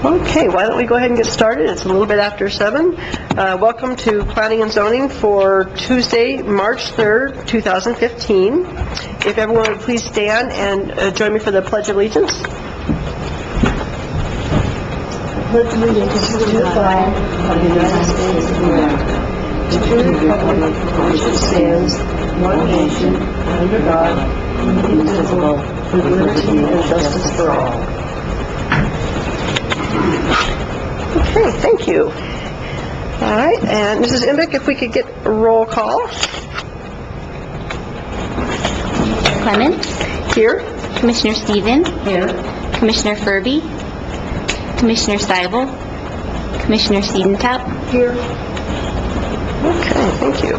Okay, why don't we go ahead and get started? It's a little bit after 7. Welcome to Planning and Zoning for Tuesday, March 3rd, 2015. If everyone would please stand and join me for the Pledge of Allegiance. Pledge allegiance to the flag of the United States of America, and to the republic for which it stands, one nation, under God, indivisible, with liberty and justice for all. Okay, thank you. All right, and Mrs. Imbick, if we could get a roll call. Clements. Here. Commissioner Stevens. Here. Commissioner Furby. Commissioner Seibel. Commissioner Siedentop. Here. Okay, thank you.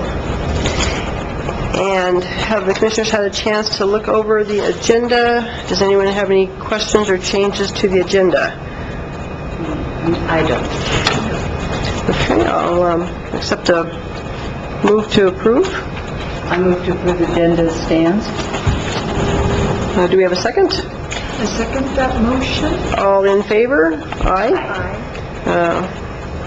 And have the commissioners had a chance to look over the agenda? Does anyone have any questions or changes to the agenda? I don't. Okay, I'll accept a move to approve. I move to approve the agenda as stands. Do we have a second? I second that motion. All in favor? Aye. Aye.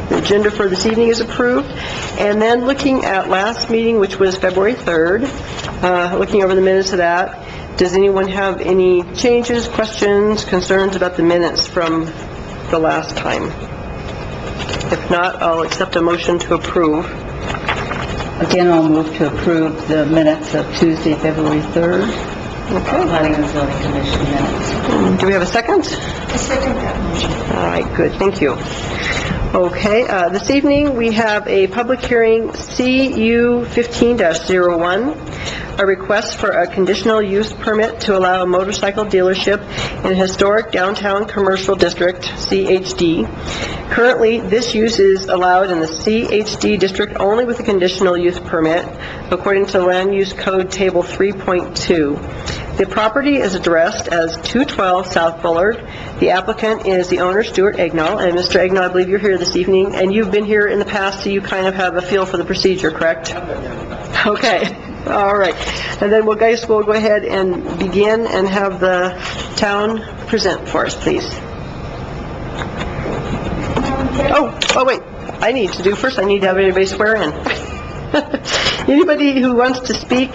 The agenda for this evening is approved. And then looking at last meeting, which was February 3rd, looking over the minutes of that, does anyone have any changes, questions, concerns about the minutes from the last time? If not, I'll accept a motion to approve. Again, I'll move to approve the minutes of Tuesday, February 3rd. Okay. Planning and Zoning Commission minutes. Do we have a second? I second that motion. All right, good, thank you. Okay, this evening we have a public hearing, CU 15-01, a request for a conditional use permit to allow a motorcycle dealership in a historic downtown commercial district, CHD. Currently, this use is allowed in the CHD district only with a conditional use permit, according to Land Use Code Table 3.2. The property is addressed as 212 South Bullard. The applicant is the owner, Stuart Egnall. And Mr. Egnall, I believe you're here this evening, and you've been here in the past, so you kind of have a feel for the procedure, correct? Okay. All right. And then we'll go ahead and begin and have the town present for us, please. Oh, wait. I need to have everybody swear in. Anybody who wants to speak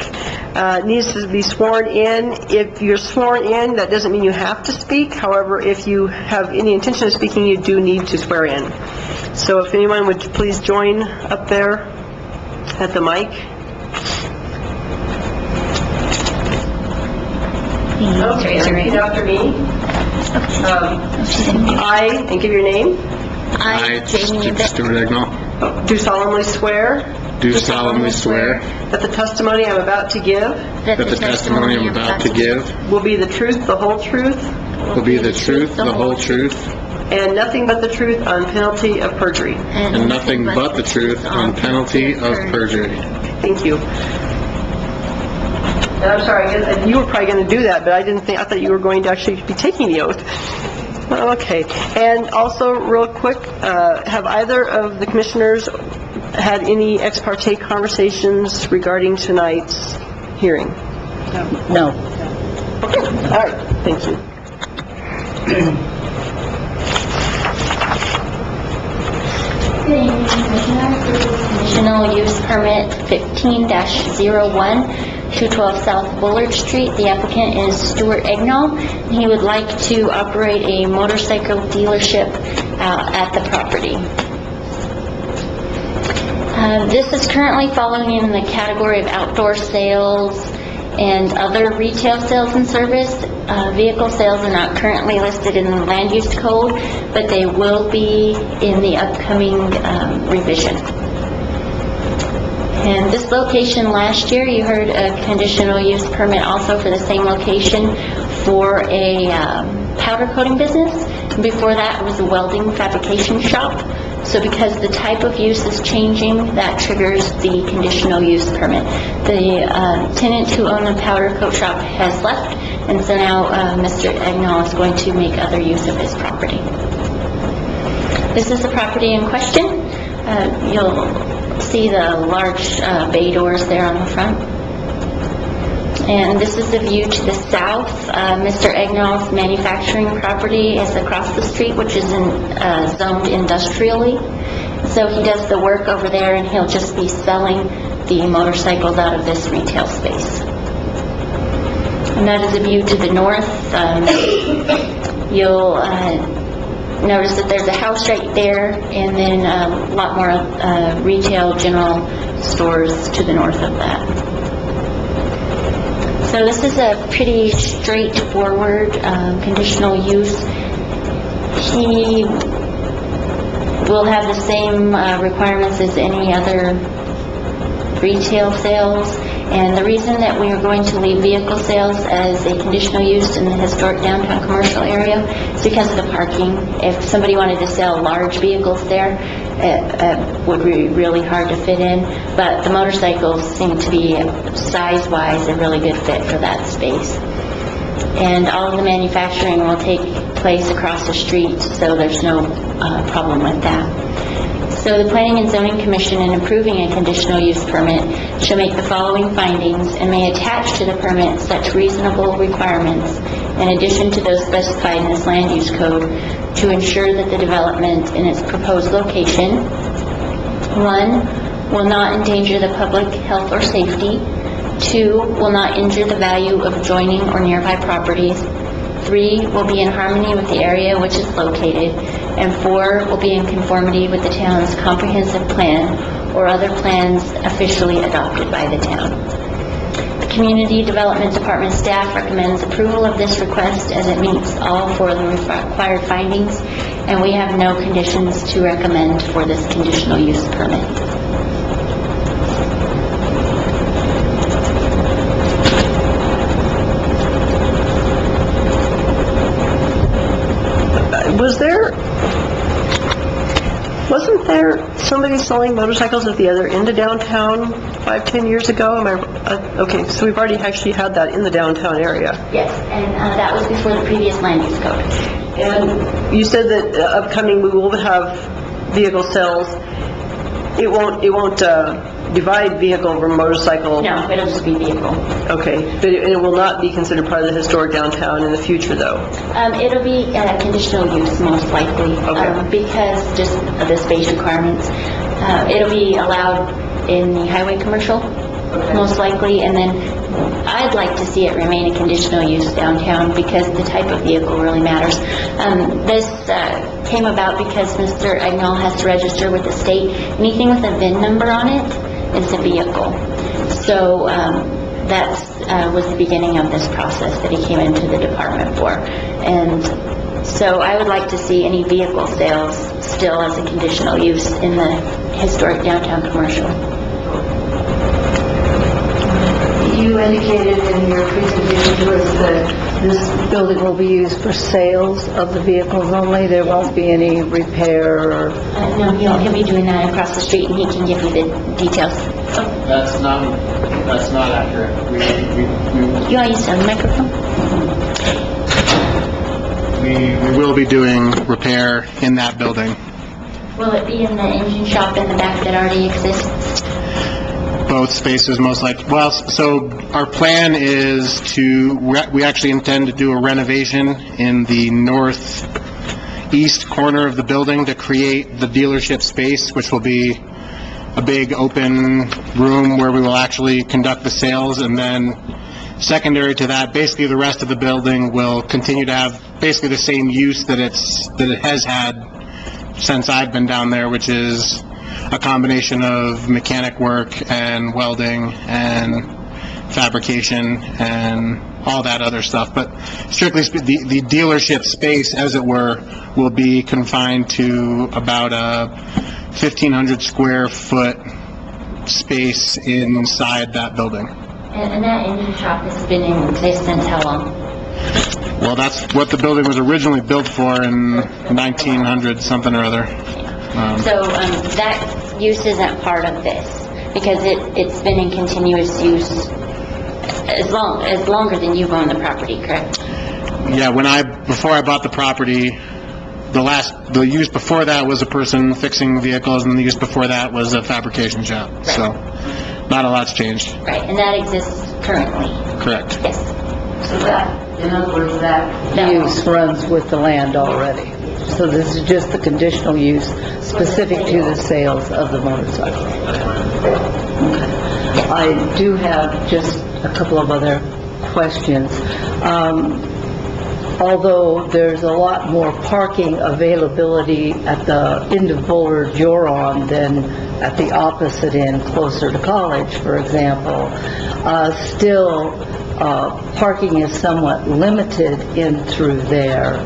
needs to be sworn in. If you're sworn in, that doesn't mean you have to speak. However, if you have any intention of speaking, you do need to swear in. So if anyone would please join up there at the mic. Okay, repeat after me. I, and give your name. I, Jamie Stuart Egnall, Do solemnly swear do solemnly swear that the testimony I'm about to give that the testimony I'm about to give will be the truth, the whole truth, will be the truth, the whole truth, and nothing but the truth on penalty of perjury. and nothing but the truth on penalty of perjury. Thank you. And I'm sorry, you were probably going to do that, but I thought you were going to actually be taking the oath. Okay. And also, real quick, have either of the commissioners had any ex parte conversations regarding tonight's hearing? No. Okay. All right. Thank you. Conditional use permit 15-01, 212 South Bullard Street. The applicant is Stuart Egnall. He would like to operate a motorcycle dealership at the property. This is currently falling in the category of outdoor sales and other retail sales and service. Vehicle sales are not currently listed in the land use code, but they will be in the upcoming revision. And this location last year, you heard a conditional use permit also for the same location for a powder coating business. Before that, it was a welding fabrication shop. So because the type of use is changing, that triggers the conditional use permit. The tenant who owned the powder coat shop has left, and so now Mr. Egnall is going to make other use of his property. This is the property in question. You'll see the large bay doors there on the front. And this is the view to the south. Mr. Egnall's manufacturing property is across the street, which is zoned industrially. So he does the work over there, and he'll just be selling the motorcycles out of this retail space. And that is a view to the north. You'll notice that there's a house right there, and then a lot more retail general stores to the north of that. So this is a pretty straightforward conditional use. He will have the same requirements as any other retail sales. And the reason that we are going to leave vehicle sales as a conditional use in the historic downtown commercial area is because of the parking. If somebody wanted to sell large vehicles there, it would be really hard to fit in. But the motorcycles seem to be, size-wise, a really good fit for that space. And all of the manufacturing will take place across the street, so there's no problem with that. So the Planning and Zoning Commission, in approving a conditional use permit, shall make the following findings and may attach to the permit such reasonable requirements, in addition to those specified in this land use code, to ensure that the development in its proposed location, 1, will not endanger the public health or safety, 2, will not injure the value of adjoining or nearby properties, 3, will be in harmony with the area which is located, and 4, will be in conformity with the town's comprehensive plan or other plans officially adopted by the town. The Community Development Department staff recommends approval of this request as it meets all 4 of the required findings, and we have no conditions to recommend for this conditional use permit. Wasn't there somebody selling motorcycles at the other end of downtown 5-10 years ago? Okay, so we've already actually had that in the downtown area. Yes, and that was before the previous land use code. And you said that upcoming we will have vehicle sales. It won't divide vehicle from motorcycle. No, it'll just be vehicle. Okay, but it will not be considered part of the historic downtown in the future, though. It'll be conditional use, most likely, because just of the space requirements. It'll be allowed in the highway commercial, most likely, and then I'd like to see it remain a conditional use downtown because the type of vehicle really matters. This came about because Mr. Egnall has to register with the state. Anything with a VIN number on it is a vehicle. So that was the beginning of this process that he came into the department for. And so I would like to see any vehicle sales still as a conditional use in the historic downtown commercial. You indicated in your presentation to us that this building will be used for sales of the vehicles only. There won't be any repair or... No, he'll be doing that across the street, and he can give you the details. That's not accurate. You want to use the microphone? We will be doing repair in that building. Will it be in the engine shop in the back that already exists? Both spaces, most likely. Well, so our plan is we actually intend to do a renovation in the northeast corner of the building to create the dealership space, which will be a big open room where we will actually conduct the sales. And then secondary to that, basically the rest of the building will continue to have basically the same use that it has had since I've been down there, which is a combination of mechanic work and welding and fabrication and all that other stuff. But strictly the dealership space, as it were, will be confined to about a 1,500 square foot space inside that building. And that engine shop has been in existence how long? Well, that's what the building was originally built for in 1900 something or other. So that use isn't part of this because it's been in continuous use as longer than you've owned the property, correct? Yeah, before I bought the property, the use before that was a person fixing vehicles, and the use before that was a fabrication shop. Right. So Not a lot's changed. Right, and that exists currently, Correct. yes. So that, in other words, that That use runs with the land already. So this is just the conditional use specific to the sales of the motorcycle. Okay. I do have just a couple of other questions. Although there's a lot more parking availability at the end of Bullard you're on than at the opposite end, closer to College, for example, still parking is somewhat limited in through there.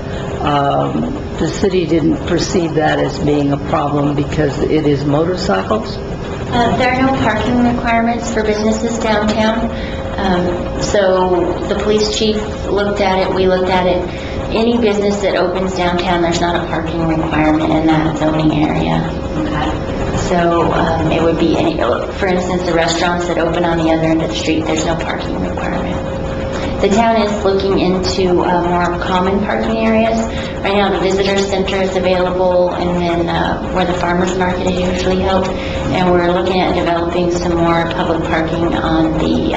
The city didn't perceive that as being a problem because it is motorcycles? There are no parking requirements for businesses downtown. So the police chief looked at it, we looked at it. Any business that opens downtown, there's not a parking requirement in that zoning area. So it would be any, for instance, the restaurants that open on the other end of the street, there's no parking requirement. The town is looking into more common parking areas. Right now, the visitor center is available, and then where the farmers market is usually held. And we're looking at developing some more public parking on the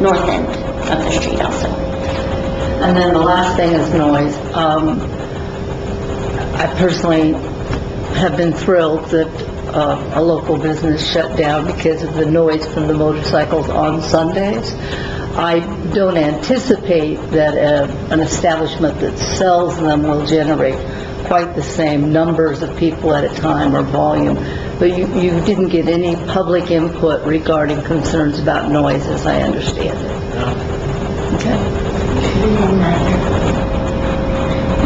north end of the street also. And then the last thing is noise. I personally have been thrilled that a local business shut down because of the noise from the motorcycles on Sundays. I don't anticipate that an establishment that sells them will generate quite the same numbers of people at a time or volume. But you didn't get any public input regarding concerns about noise, as I understand it. Okay.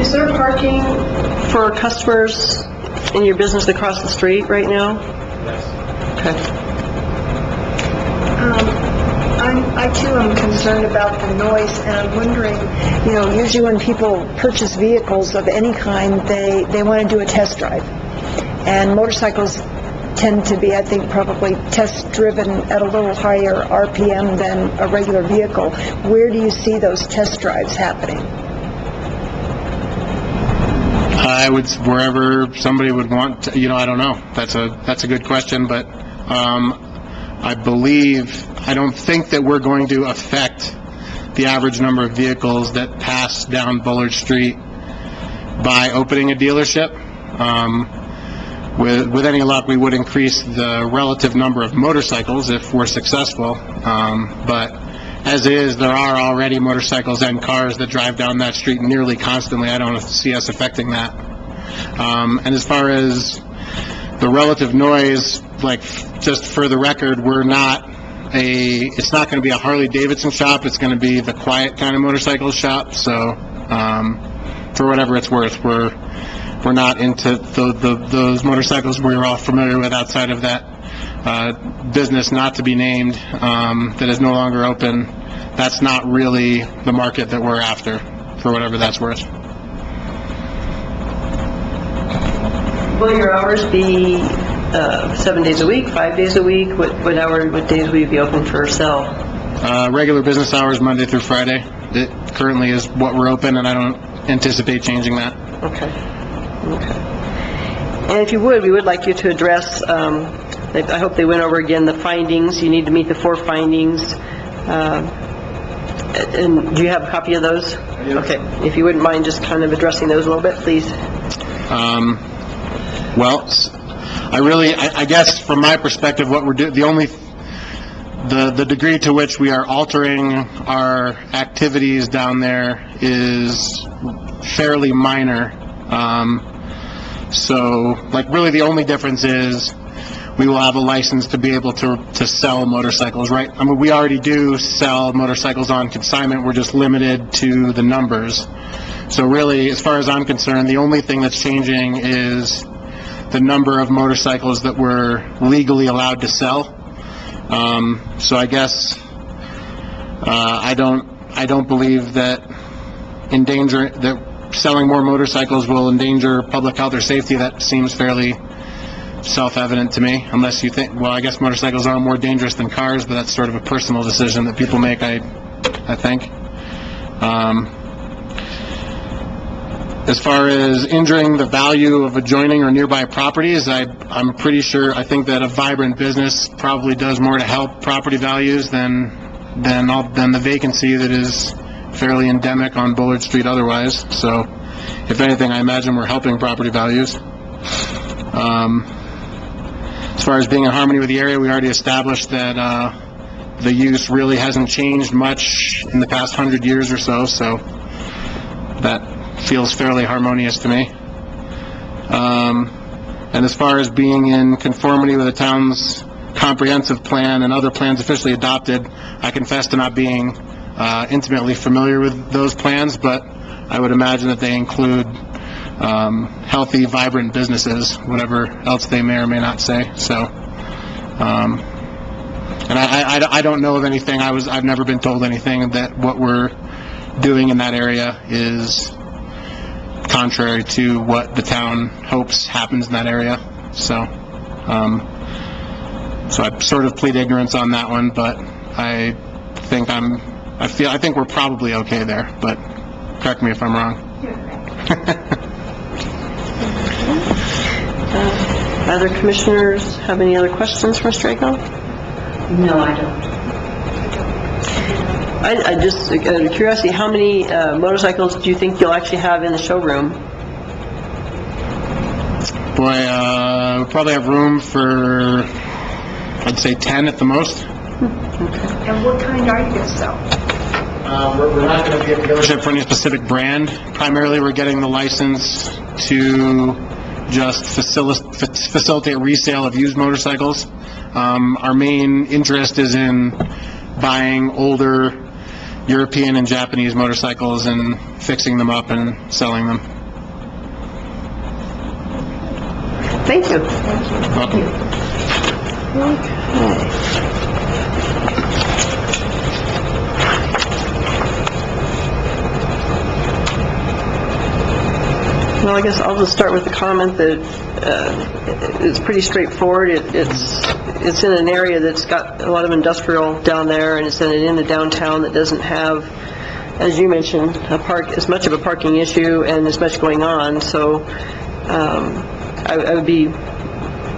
Is there parking for customers in your business across the street right now? Okay. I too am concerned about the noise, and I'm wondering, usually when people purchase vehicles of any kind, they want to do a test drive. And motorcycles tend to be, I think, probably test-driven at a little higher RPM than a regular vehicle. Where do you see those test drives happening? I would, wherever somebody would want to, I don't know. That's a good question, but I don't think that we're going to affect the average number of vehicles that pass down Bullard Street by opening a dealership. With any luck, we would increase the relative number of motorcycles if we're successful. But as is, there are already motorcycles and cars that drive down that street nearly constantly. I don't see us affecting that. And as far as the relative noise, just for the record, it's not going to be a Harley-Davidson shop. It's going to be the quiet kind of motorcycle shop. So, for whatever it's worth, we're not into those motorcycles we're all familiar with outside of that business not to be named that is no longer open. That's not really the market that we're after, for whatever that's worth. Will your hours be 7 days a week, 5 days a week? What days will you be open for sale? Regular business hours, Monday through Friday. It currently is what we're open, and I don't anticipate changing that. Okay. And if you would, we would like you to address, I hope they went over again the findings. You need to meet the 4 findings. And do you have a copy of those? Okay. If you wouldn't mind just kind of addressing those a little bit, please. Well, I guess from my perspective, what we're doing, the degree to which we are altering our activities down there is fairly minor. So, really the only difference is we will have a license to be able to sell motorcycles, right? I mean, we already do sell motorcycles on consignment. We're just limited to the numbers. So really, as far as I'm concerned, the only thing that's changing is the number of motorcycles that we're legally allowed to sell. So I guess I don't believe that selling more motorcycles will endanger public health or safety. That seems fairly self-evident to me, unless you think, well, I guess motorcycles are more dangerous than cars, but that's sort of a personal decision that people make, I think. As far as injuring the value of adjoining or nearby properties, I'm pretty sure, I think that a vibrant business probably does more to help property values than the vacancy that is fairly endemic on Bullard Street otherwise. So, if anything, I imagine we're helping property values. As far as being in harmony with the area, we already established that the use really hasn't changed much in the past 100 years or so, so that feels fairly harmonious to me. And as far as being in conformity with the town's comprehensive plan and other plans officially adopted, I confess to not being intimately familiar with those plans, but I would imagine that they include healthy, vibrant businesses, whatever else they may or may not say. So, and I don't know of anything. I've never been told anything that what we're doing in that area is contrary to what the town hopes happens in that area. So, so I sort of plead ignorance on that one, but I think we're probably okay there, but correct me if I'm wrong. Other commissioners have any other questions for Mr. Agon? No, I don't. I just, out of curiosity, how many motorcycles do you think you'll actually have in the showroom? Boy, we probably have room for, I'd say 10 at the most. And what kind are you going to sell? We're not going to be a dealership for any specific brand. Primarily, we're getting the license to just facilitate resale of used motorcycles. Our main interest is in buying older European and Japanese motorcycles and fixing them up and selling them. Thank you. Welcome. Well, I guess I'll just start with the comment that it's pretty straightforward. It's in an area that's got a lot of industrial down there, and it's in the downtown that doesn't have, as you mentioned, as much of a parking issue and as much going on. So I would be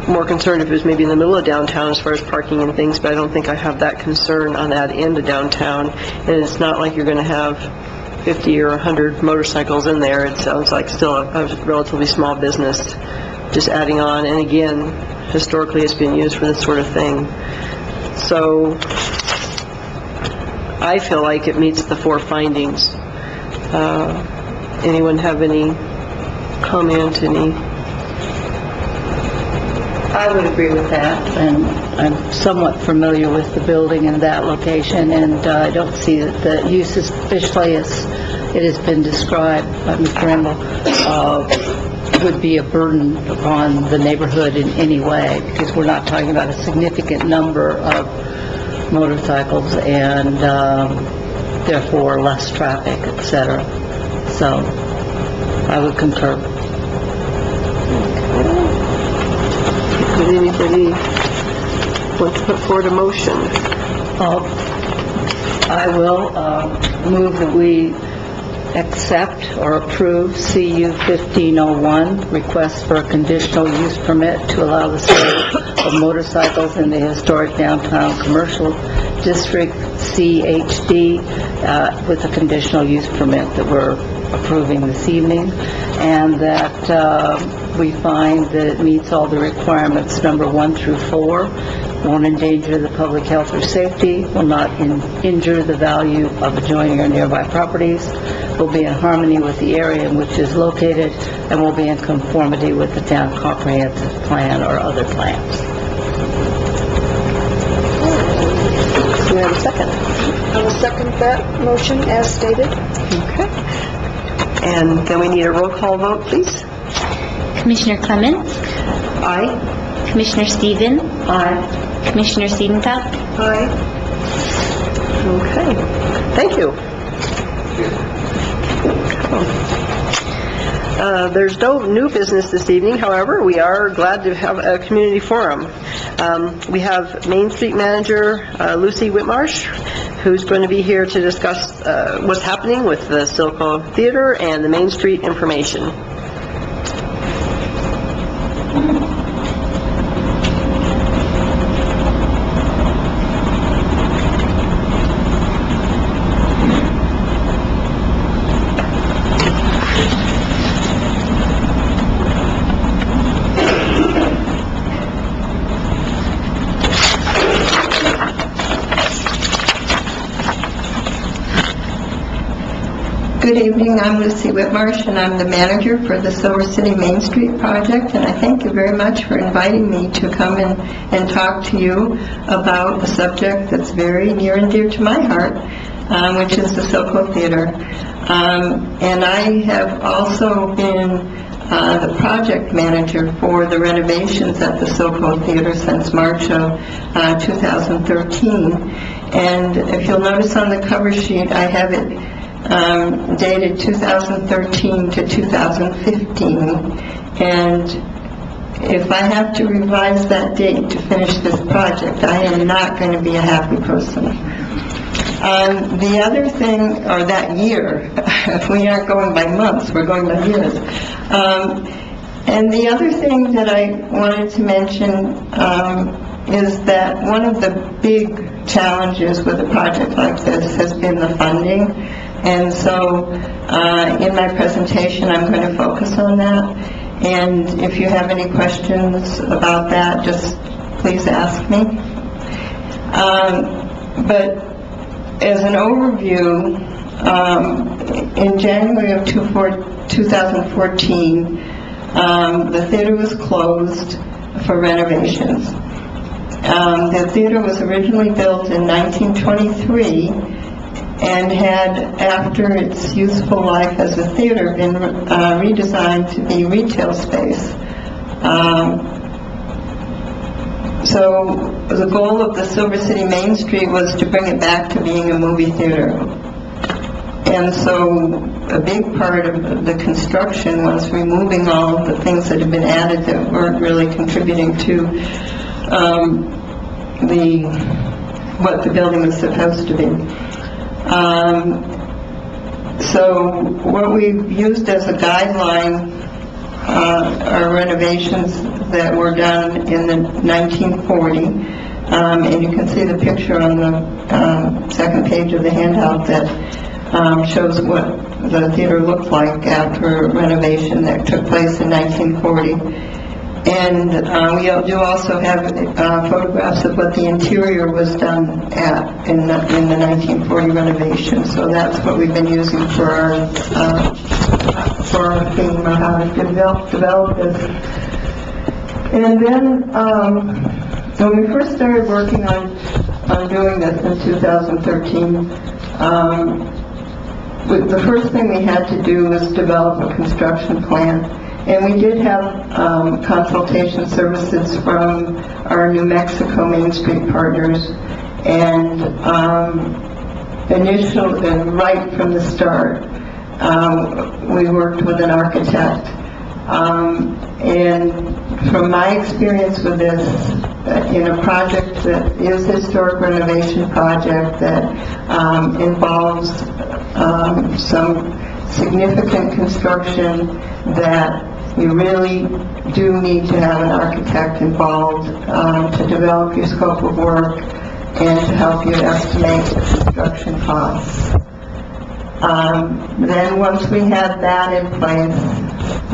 more concerned if it was maybe in the middle of downtown as far as parking and things, but I don't think I have that concern on that end of downtown. And it's not like you're going to have 50 or 100 motorcycles in there. It sounds like still a relatively small business just adding on, and again, historically it's been used for this sort of thing. So I feel like it meets the 4 findings. Anyone have any comment, I would agree with that, and I'm somewhat familiar with the building and that location, and I don't see that the use as officially as it has been described by Mr. Randall would be a burden upon the neighborhood in any way, because we're not talking about a significant number of motorcycles and therefore less traffic, etc. So I would concur. Would anybody want to put forward a motion? I will move that we accept or approve CU 1501, request for a conditional use permit to allow the sale of motorcycles in the historic downtown commercial district, CHD, with a conditional use permit that we're approving this evening, and that we find that it meets all the requirements, number 1 through 4, won't endanger the public health or safety, will not injure the value of adjoining or nearby properties, will be in harmony with the area in which it is located, and will be in conformity with the town comprehensive plan or other plans. Do we have a second? I will second that motion as stated. Okay. And then we need a roll call vote, please. Commissioner Clements? Aye. Commissioner Stephen? Aye. Commissioner Siedenfeld? Aye. Okay. Thank you. There's no new business this evening, however, we are glad to have a community forum. We have Main Street Manager Lucy Whitmarsh, who's going to be here to discuss what's happening with the Silco Theater and the Main Street information. Good evening, I'm Lucy Whitmarsh, and I'm the manager for the Silver City Main Street project, and I thank you very much for inviting me to come in and talk to you about a subject that's very near and dear to my heart, which is the Silco Theater. And I have also been the project manager for the renovations at the Silco Theater since March of 2013. And if you'll notice on the cover sheet, I have it dated 2013 to 2015, and if I have to revise that date to finish this project, I am not going to be a happy person. The other thing, or that year, we aren't going by months, we're going by years. And the other thing that I wanted to mention is that one of the big challenges with a project like this has been the funding. And so in my presentation, I'm going to focus on that. And if you have any questions about that, just please ask me. But as an overview, in January of 2014, the theater was closed for renovations. The theater was originally built in 1923 and had, after its useful life as a theater, been redesigned to be retail space. So the goal of the Silver City Main Street was to bring it back to being a movie theater. And so a big part of the construction was removing all of the things that had been added that weren't really contributing to what the building was supposed to be. So what we've used as a guideline are renovations that were done in the 1940, and you can see the picture on the second page of the handout that shows what the theater looked like after renovation that took place in 1940. And we do also have photographs of what the interior was done in the 1940 renovation. So that's what we've been using for our theme on how to develop this. And then when we first started working on doing this in 2013, the first thing we had to do was develop a construction plan. And we did have consultation services from our New Mexico Main Street partners, and right from the start, we worked with an architect. And from my experience with this, in a project that is a historic renovation project that involves some significant construction, that you really do need to have an architect involved to develop your scope of work and to help you estimate the construction costs. Then once we had that in place,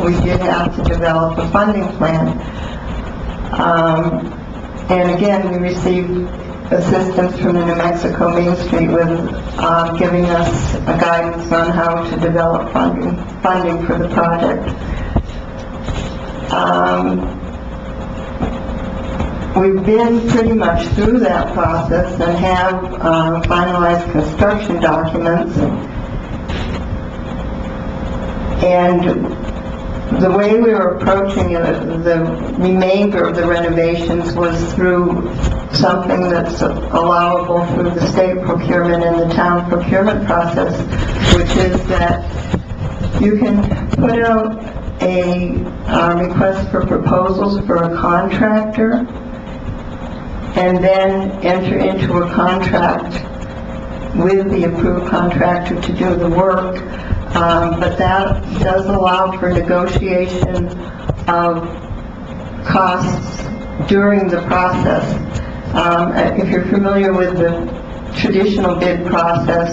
we did have to develop a funding plan. And again, we received assistance from the New Mexico Main Street with giving us a guidance on how to develop funding for the project. We've been pretty much through that process and have finalized construction documents. And the way we were approaching it, the remainder of the renovations was through something that's allowable through the state procurement and the town procurement process, which is that you can put out a request for proposals for a contractor, and then enter into a contract with the approved contractor to do the work. But that does allow for negotiation of costs during the process. If you're familiar with the traditional bid process,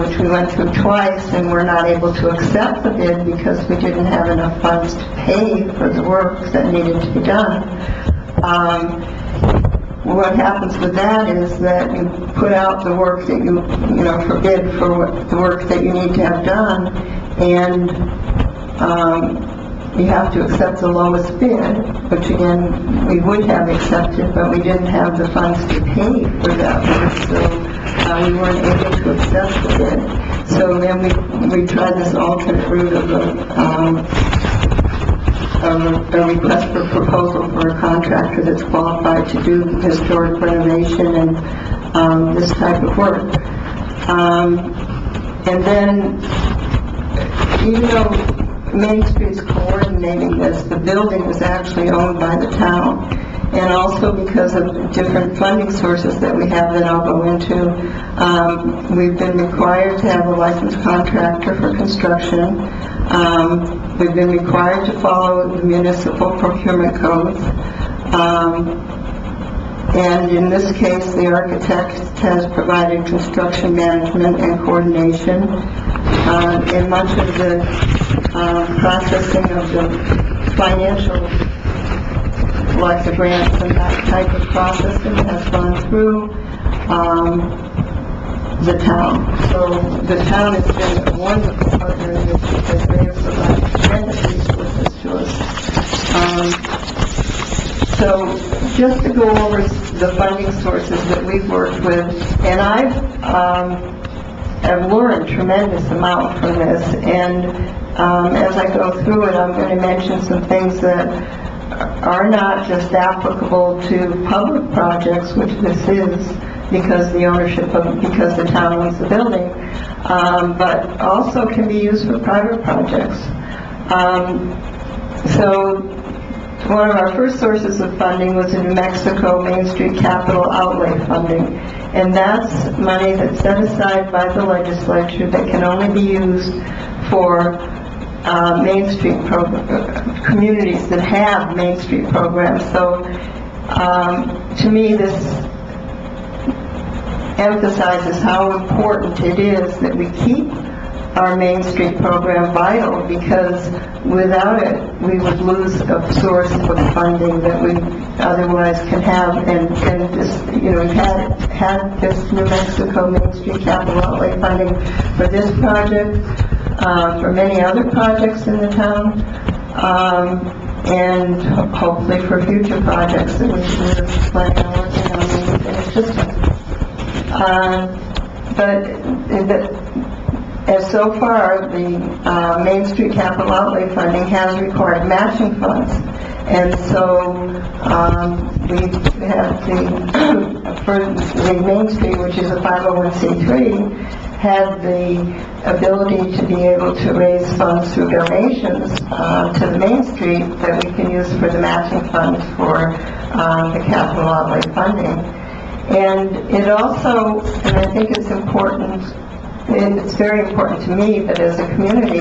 which we went through twice and were not able to accept the bid because we didn't have enough funds to pay for the work that needed to be done. What happens with that is that you put out the work that you for bid for the work that you need to have done, and you have to accept the lowest bid, which again, we would have accepted, but we didn't have the funds to pay for that work, so we weren't able to accept the bid. So then we tried this alternate route of a request for proposal for a contractor that's qualified to do historic renovation and this type of work. And then, even though Main Street's coordinating this, the building is actually owned by the town. And also because of different funding sources that we have that I'll go into, we've been required to have a licensed contractor for construction. We've been required to follow the municipal procurement codes. And in this case, the architect has provided construction management and coordination. And much of the processing of the financial, like the grants and that type of processing, has gone through the town. So the town has been a wonderful partner in this because they have provided tremendous resources to us. So just to go over the funding sources that we've worked with, and I've learned tremendous amount from this, and as I go through it, I'm going to mention some things that are not just applicable to public projects, which this is because because the town owns the building, but also can be used for private projects. So one of our first sources of funding was the New Mexico Main Street Capital Outlay funding, and that's money that's set aside by the legislature that can only be used for Main Street communities that have Main Street programs. So to me, this emphasizes how important it is that we keep our Main Street program vital, because without it, we would lose a source of funding that we otherwise can have. And this, we've had this New Mexico Main Street Capital Outlay funding for this project, for many other projects in the town, and hopefully for future projects that we're planning on working on in the finished system. As so far, the Main Street Capital Outlay funding has required matching funds, and so we have for the Main Street, which is a 501c3, had the ability to be able to raise funds through donations to the Main Street that we can use for the matching funds for the capital outlay funding. And it also, and I think it's important, it's very important to me that as a community,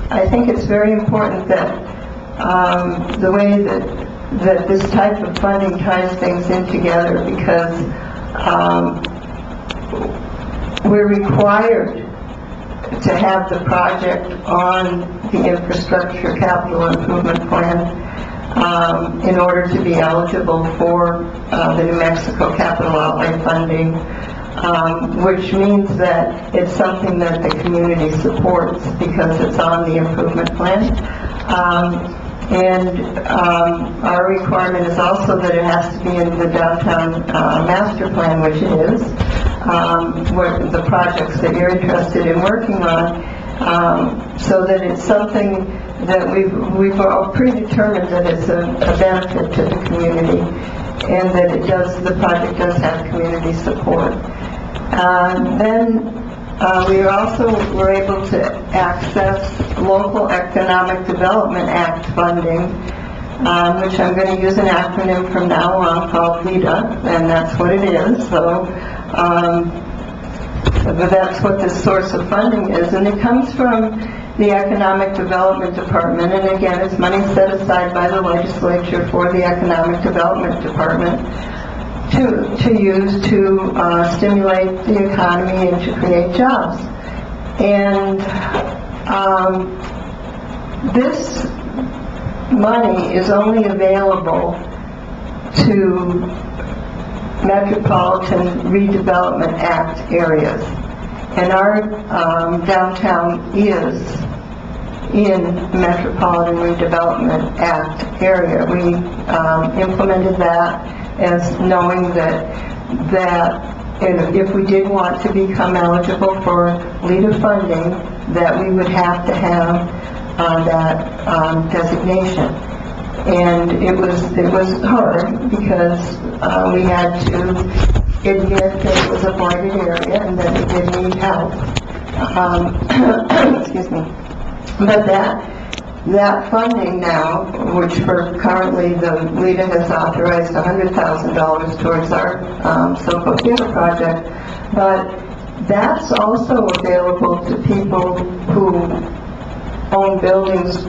I think it's very important that the way that this type of funding ties things in together, because we're required to have the project on the infrastructure capital improvement plan in order to be eligible for the New Mexico capital outlay funding, which means that it's something that the community supports because it's on the improvement plan. And our requirement is also that it has to be in the downtown master plan, which it is, where the projects that you're interested in working on, so that it's something that we've all predetermined that it's a benefit to the community, and that the project does have community support. Then We also were able to access Local Economic Development Act funding, which I'm going to use an acronym from now on called LEDA, and that's what it is. So but that's what this source of funding is, and it comes from the Economic Development Department, and again, it's money set aside by the legislature for the Economic Development Department to use to stimulate the economy and to create jobs. And this money is only available to Metropolitan Redevelopment Act areas. And our downtown is in Metropolitan Redevelopment Act area. We implemented that as knowing that if we did want to become eligible for LEDA funding, that we would have to have that designation. And it was hard because we had to admit that it was a blighted area and that it did need help. Excuse me. But that funding now, which currently the LEDA has authorized $100,000 towards our Silco Theater project, but that's also available to people who own buildings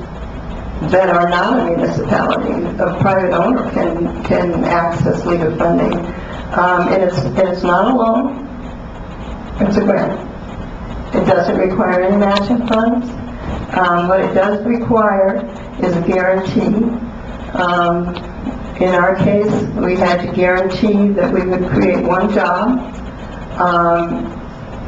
that are not a municipality. A private owner can access LEDA funding. And it's not a loan, it's a grant. It doesn't require any matching funds. What it does require is a guarantee. In our case, we had to guarantee that we would create one job,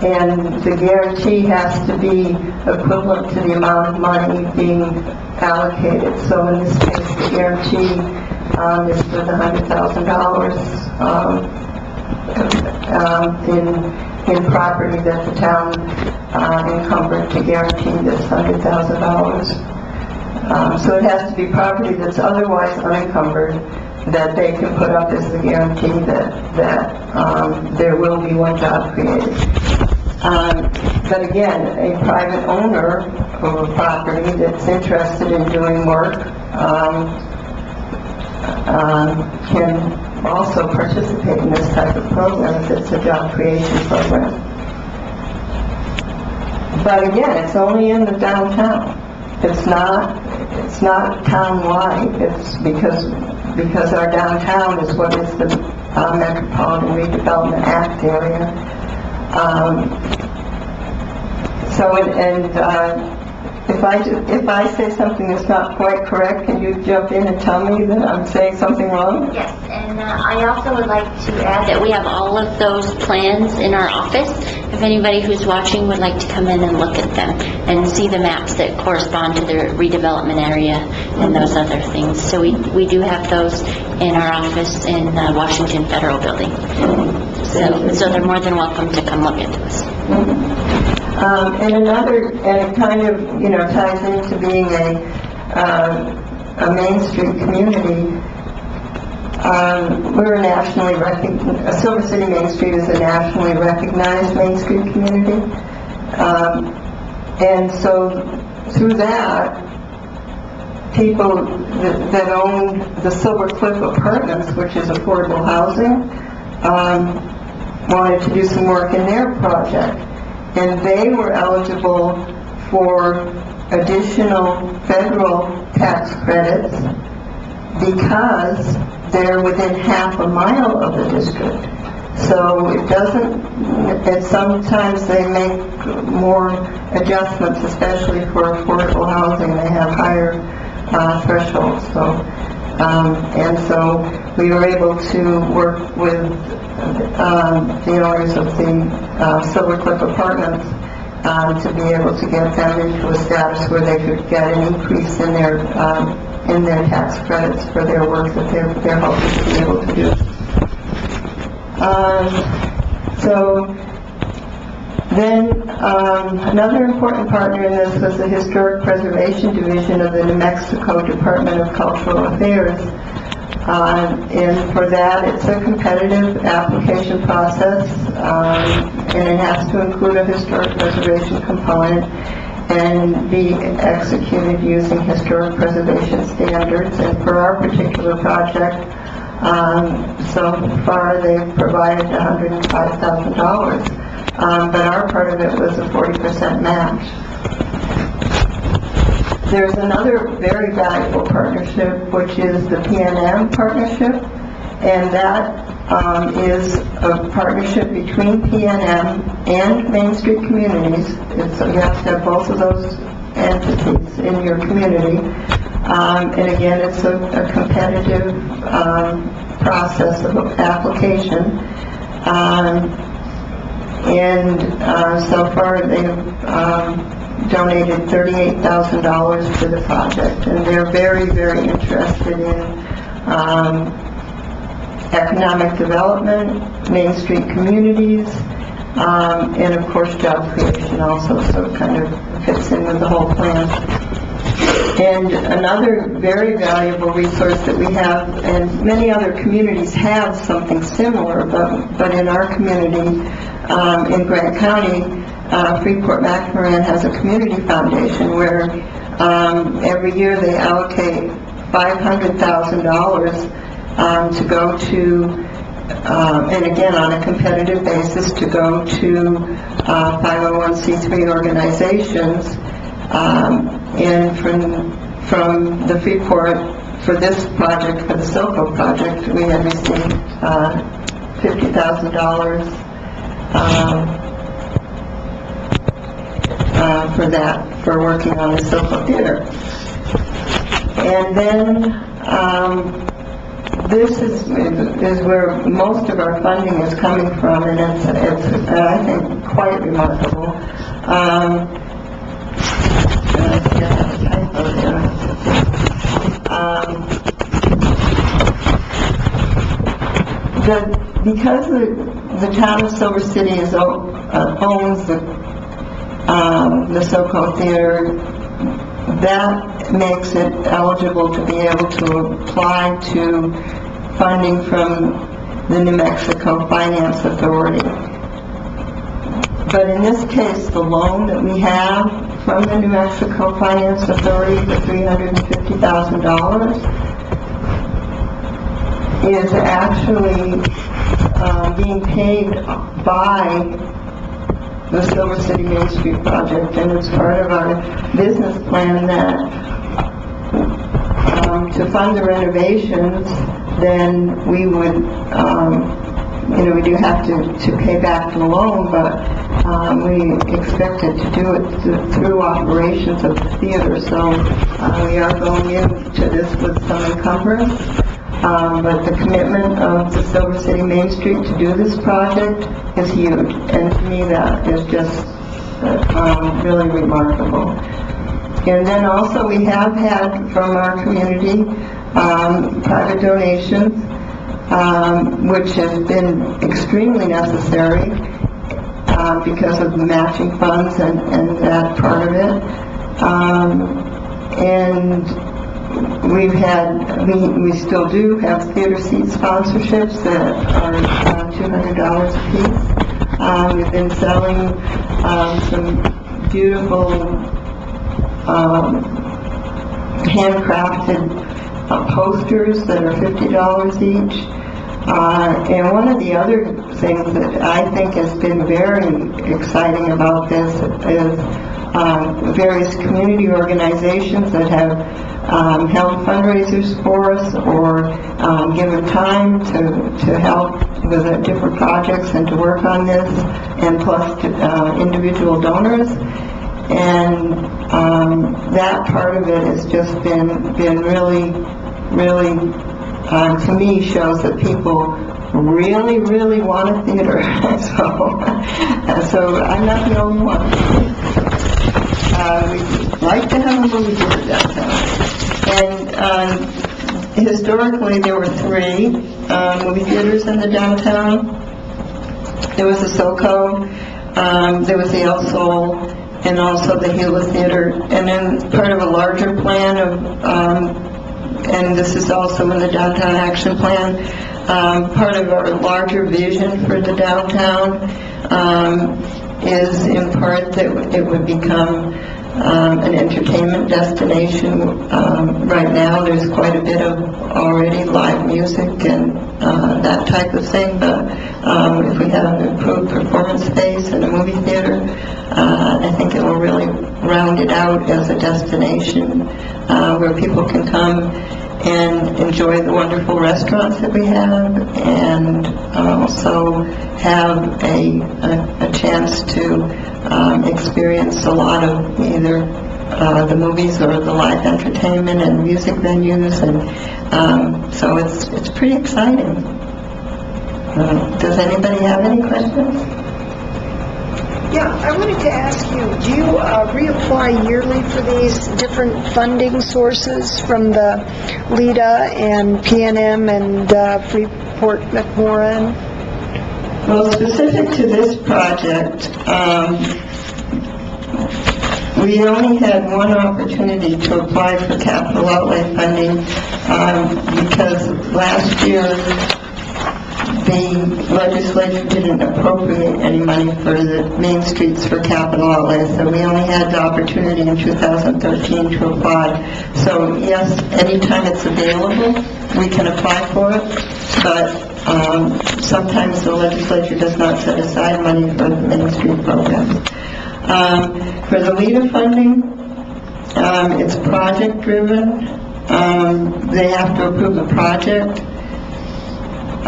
and the guarantee has to be equivalent to the amount of money being allocated. So in this case, the guarantee is for the $100,000 in property that the town encumbered to guarantee this $100,000. So it has to be property that's otherwise unencumbered that they can put up as the guarantee that there will be one job created. But again, a private owner of a property that's interested in doing work can also participate in this type of program if it's a job creation program. But again, it's only in the downtown. It's not town-wide. It's because our downtown is what is the Metropolitan Redevelopment Act area. If I say something that's not quite correct, can you jump in and tell me that I'm saying something wrong? Yes, and I also would like to add that we have all of those plans in our office. If anybody who's watching would like to come in and look at them and see the maps that correspond to their redevelopment area and those other things. So we do have those in our office in the Washington Federal Building. So they're more than welcome to come look at those. And it kind of, ties into being a Main Street community. We're nationally recognized, Silver City Main Street is a nationally recognized Main Street community. And so through that, people that own the Silver Cliff Apartments, which is affordable housing, wanted to do some work in their project. And they were eligible for additional federal tax credits because they're within half a mile of the district. So it doesn't, and sometimes they make more adjustments, especially for affordable housing. They have higher thresholds. And so we were able to work with the owners of the Silver Cliff Apartments to be able to get them into a status where they could get an increase in their tax credits for their work that they're hoping to be able to do. So then another important partner in this was the Historic Preservation Division of the New Mexico Department of Cultural Affairs. And for that, it's a competitive application process, and it has to include a historic preservation component and be executed using historic preservation standards. And for our particular project, so far they've provided $105,000, but our part of it was a 40% match. There's another very valuable partnership, which is the PNM partnership, and that is a partnership between PNM and Main Street Communities. You have to have both of those entities in your community. And again, it's a competitive process of application. So far they've donated $38,000 to the project, and they're very, very interested in economic development, Main Street communities, and of course job creation also, so it kind of fits in with the whole plan. And another very valuable resource that we have, and many other communities have something similar, but in our community, in Grant County, Freeport-McMoRan has a community foundation where every year they allocate $500,000 to go to, and again on a competitive basis, to go to 501c3 organizations. And from the Freeport, for this project, for the Silco project, we had received $50,000 for that, for working on the Silco Theater. And then this is where most of our funding is coming from, and it's I think quite remarkable. Because the town of Silver City owns the Silco Theater, that makes it eligible to be able to apply to funding from the New Mexico Finance Authority. But in this case, the loan that we have from the New Mexico Finance Authority for $350,000 is actually being paid by the Silver City Main Street project, and it's part of our business plan that to fund the renovations, then we would, we do have to pay back the loan, but we expected to do it through operations of the theater, so we are going into this with some encumbrance. But the commitment of the Silver City Main Street to do this project is huge, and to me that is just really remarkable. And then also we have had from our community private donations, which has been extremely necessary because of the matching funds and that part of it. And we still do have theater seat sponsorships that are $200 a piece. We've been selling some beautiful handcrafted posters that are $50 each. And one of the other things that I think has been very exciting about this is various community organizations that have held fundraisers for us or given time to help with different projects and to work on this, and plus individual donors. And that part of it has just been really, really, to me, shows that people really, really want a theater. So I'm not the only one. We'd like to have a movie theater downtown. And historically, there were 3 movie theaters in the downtown. There was the Silco, there was the El Sol, and also the Gila Theater. And then part of a larger plan of and this is also in the Downtown Action Plan, part of our larger vision for the downtown is in part that it would become an entertainment destination. Right now, there's quite a bit of already live music and that type of thing, but if we have an improved performance space and a movie theater, I think it will really round it out as a destination where people can come and enjoy the wonderful restaurants that we have, and also have a chance to experience a lot of either the movies or the live entertainment and music venues, and so it's pretty exciting. Does anybody have any questions? Yeah, I wanted to ask you, do you reapply yearly for these different funding sources from the LEDA and PNM and Freeport-McMoran? Well, specific to this project, we only had one opportunity to apply for capital outlay funding because last year the legislature didn't appropriate any money for the main streets for capital outlay, so we only had the opportunity in 2013 to apply. So yes, anytime it's available, we can apply for it, but sometimes the legislature does not set aside money for the main street program. For the LEDA funding, it's project driven. They have to approve the project.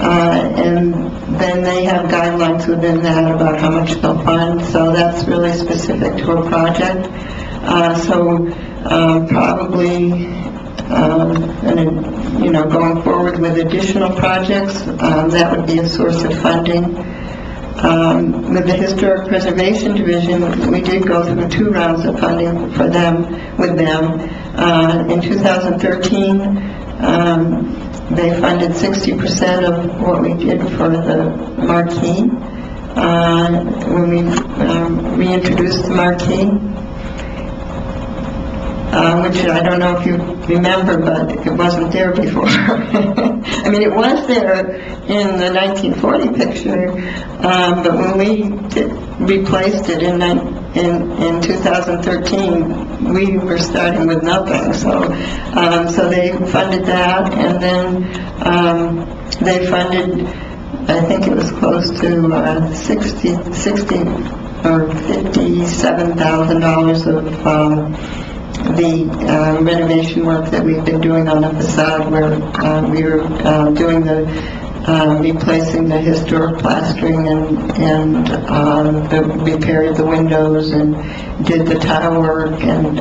And then they have guidelines within that about how much they'll fund, so that's really specific to a project. Probably, going forward with additional projects, that would be a source of funding. With the Historic Preservation Division, we did go through 2 rounds of funding for them, with them. In 2013, they funded 60% of what we did for the marquee, when we reintroduced the marquee, which I don't know if you remember, but it wasn't there before. I mean, it was there in the 1940 picture, but when we replaced it in 2013, we were starting with nothing. So they funded that, and then they funded, I think it was close to 60 or $57,000 of the renovation work that we've been doing on the facade, where we were doing the replacing the historic plastering and repaired the windows and did the tile work and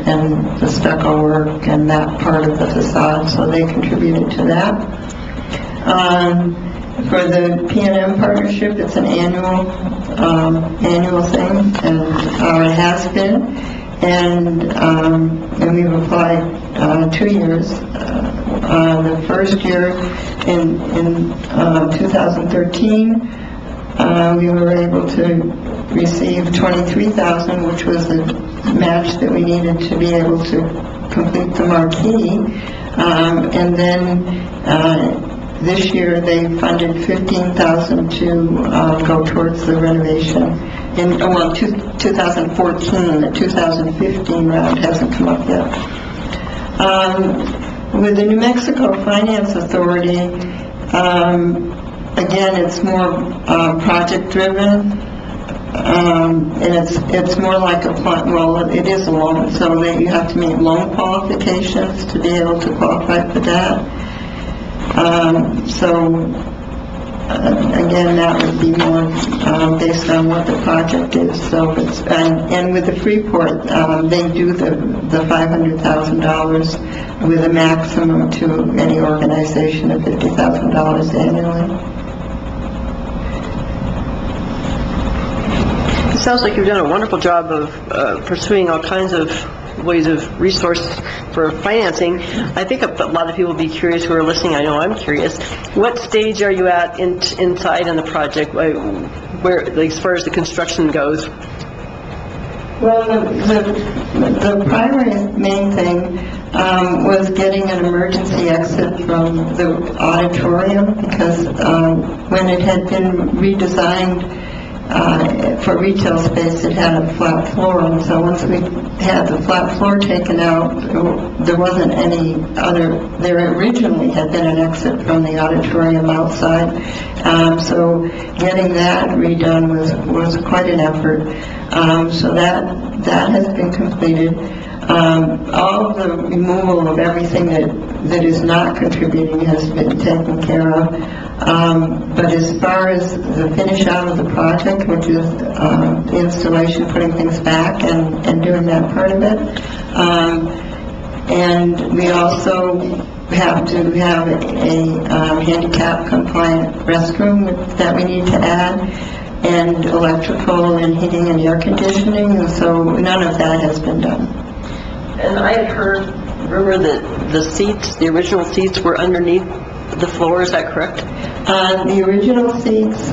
the stucco work and that part of the facade, so they contributed to that. For the PNM partnership, it's an annual thing, and it has been. And we've applied 2 years. The first year in 2013, we were able to receive $23,000, which was the match that we needed to be able to complete the marquee. And then this year they funded $15,000 to go towards the renovation. In 2014, the 2015 round hasn't come up yet. With the New Mexico Finance Authority, again, it's more project driven, and it's more like a well, it is a loan, so that you have to meet loan qualifications to be able to qualify for that. Again, that would be more based on what the project is. So it's and with the Freeport, they do the $500,000 with a maximum to any organization of $50,000 annually. It sounds like you've done a wonderful job of pursuing all kinds of ways of resource for financing. I think a lot of people will be curious who are listening. I know I'm curious. What stage are you at inside on the project, where, like, as far as the construction goes? Well, the primary main thing was getting an emergency exit from the auditorium, because when it had been redesigned for retail space, it had a flat floor, and so once we had the flat floor taken out, there wasn't any other, there originally had been an exit from the auditorium outside, so getting that redone was quite an effort. So that has been completed. All of the removal of everything that is not contributing has been taken care of. But as far as the finish out of the project, which is the installation, putting things back and doing that part of it, and we also have to have a handicap compliant restroom that we need to add, and electrical and heating and air conditioning, and so none of that has been done. And I had heard, rumor that the seats, the original seats were underneath the floor, is that correct? The original seats,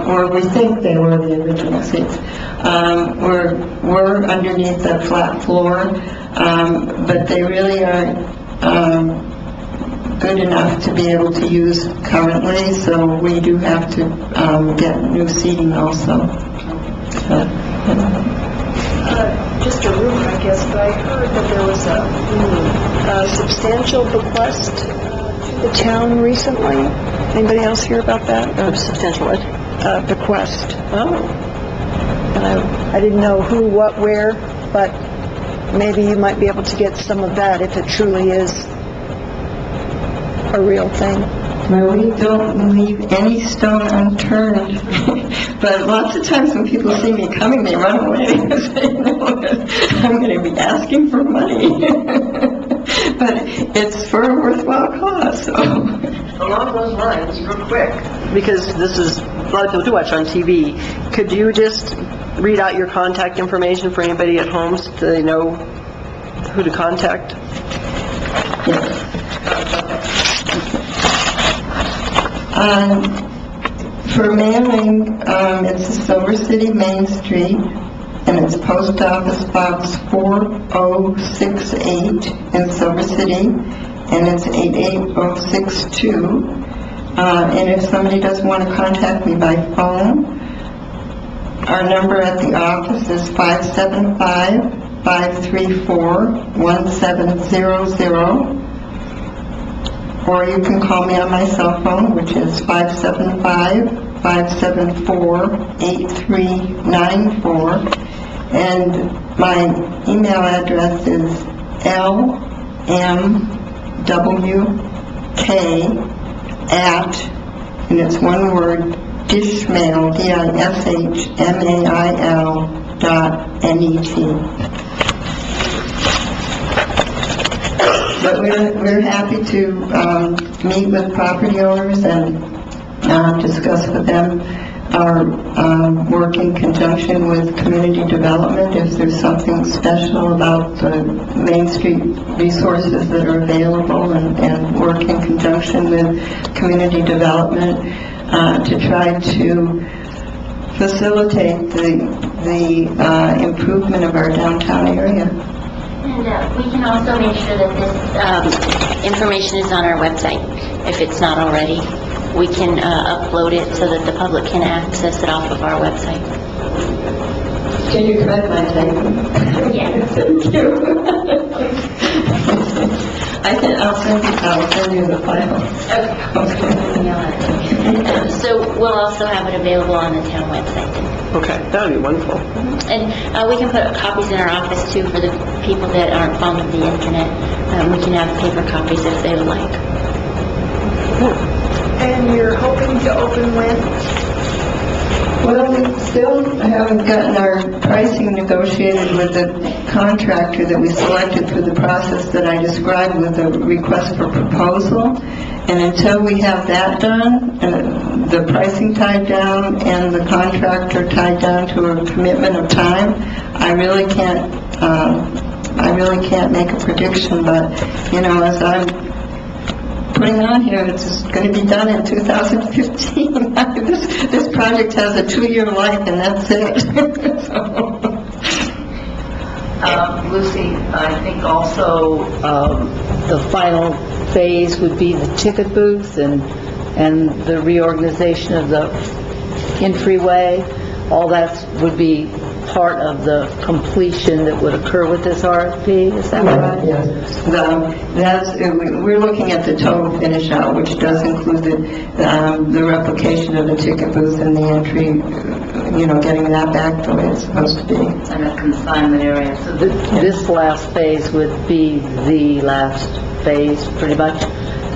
or we think they were the original seats, were underneath the flat floor, but they really aren't good enough to be able to use currently, so we do have to get new seating also. Just a rumor, I guess, but I heard that there was a substantial bequest to the town recently. Anybody else hear about that? Substantial what? Bequest. Oh. And I didn't know who, what, where, but maybe you might be able to get some of that if it truly is a real thing. Well, we don't leave any stone unturned, but lots of times when people see me coming, they run away because they know that I'm going to be asking for money. But it's for a worthwhile cause, so. Along those lines, real quick, because this is, a lot of people do watch on TV, could you just read out your contact information for anybody at home so they know who to contact? Yes. For mailing, it's the Silver City Main Street, and it's Post Office Box 4068 in Silver City, and it's 88062. And if somebody does want to contact me by phone, our number at the office is 575-534-1700. Or you can call me on my cell phone, which is 575-574-8394. And my email address is lmwk and it's one word, dishmail, dishmail.net. But we're happy to meet with property owners and discuss with them our work in conjunction with community development. If there's something special about the Main Street resources that are available, and work in conjunction with community development to try to facilitate the improvement of our downtown area. And we can also make sure that this information is on our website, if it's not already. We can upload it so that the public can access it off of our website. Can you correct my typing? Yes. Thank you. I'll send you the file. Okay. So we'll also have it available on the town website then. Okay, that would be wonderful. And we can put copies in our office too for the people that aren't fond of the internet. We can have paper copies if they would like. And you're hoping to open when? Well, we still haven't gotten our pricing negotiated with the contractor that we selected through the process that I described with the request for proposal. And until we have that done, the pricing tied down and the contractor tied down to a commitment of time, I really can't make a prediction. But, as I'm putting on here, it's going to be done in 2015. This project has a 2-year life, and that's it. Lucy, I think also the final phase would be the ticket booth and the reorganization of the in-freeway. All that would be part of the completion that would occur with this RFP, is that right? Yes. We're looking at the total finish out, which does include the replication of the ticket booth and the entry, getting that back the way it's supposed to be. And a consignment area. So this last phase would be the last phase, pretty much,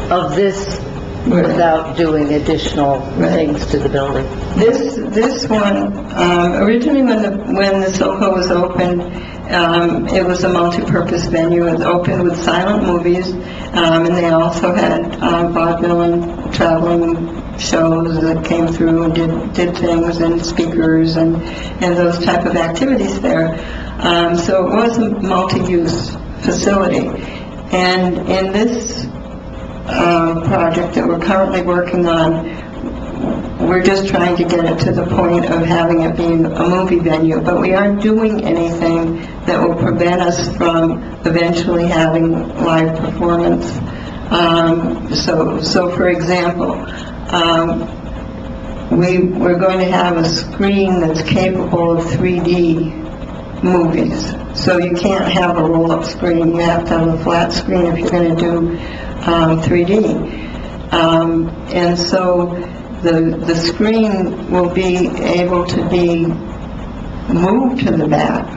of this, without doing additional things to the building. This one, originally when the SoCo was opened, it was a multi-purpose venue. It opened with silent movies, and they also had vaudeville and traveling shows that came through and did things, and speakers and those type of activities there. So it was a multi-use facility. And in this project that we're currently working on, we're just trying to get it to the point of having it being a movie venue, but we aren't doing anything that will prevent us from eventually having live performance. So for example, we're going to have a screen that's capable of 3D movies. So you can't have a roll-up screen. You have to have a flat screen if you're going to do 3D. And so the screen will be able to be moved to the back.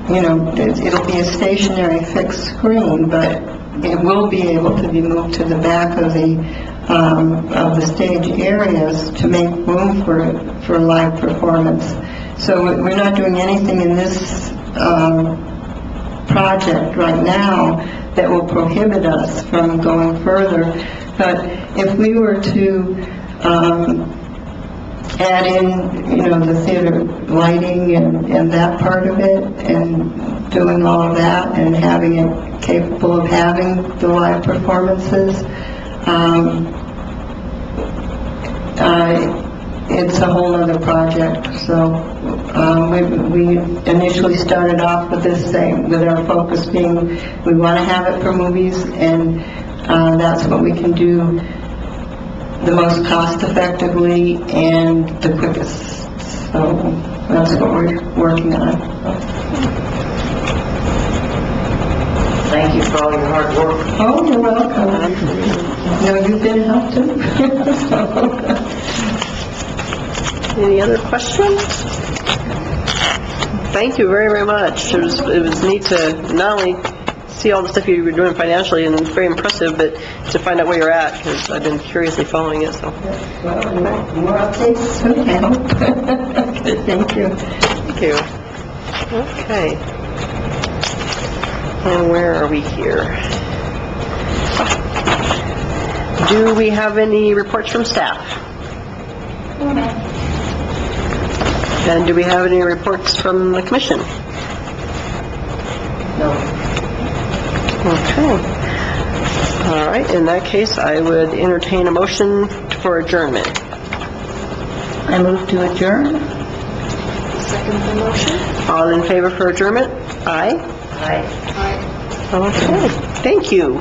It'll be a stationary fixed screen, but it will be able to be moved to the back of the stage areas to make room for live performance. So we're not doing anything in this project right now that will prohibit us from going further. But if we were to add in, the theater lighting and that part of it, and doing all of that, and having it capable of having the live performances, it's a whole other project. So we initially started off with this thing, with our focus being we want to have it for movies, and that's what we can do the most cost effectively and the quickest. So that's what we're working on. Thank you for all your hard work. Oh, you're welcome. You've been helped too. Any other questions? Thank you very, very much. It was neat to not only see all the stuff you were doing financially, and it's very impressive, but to find out where you're at, because I've been curiously following it. So. Well, more updates soon, I hope. Thank you. Thank you. Okay. And where are we here? Do we have any reports from staff? And do we have any reports from the commission? No. Okay. All right. In that case, I would entertain a motion for adjournment. I move to adjourn. Second the motion. All in favor for adjournment? Aye. Aye. Okay. Thank you.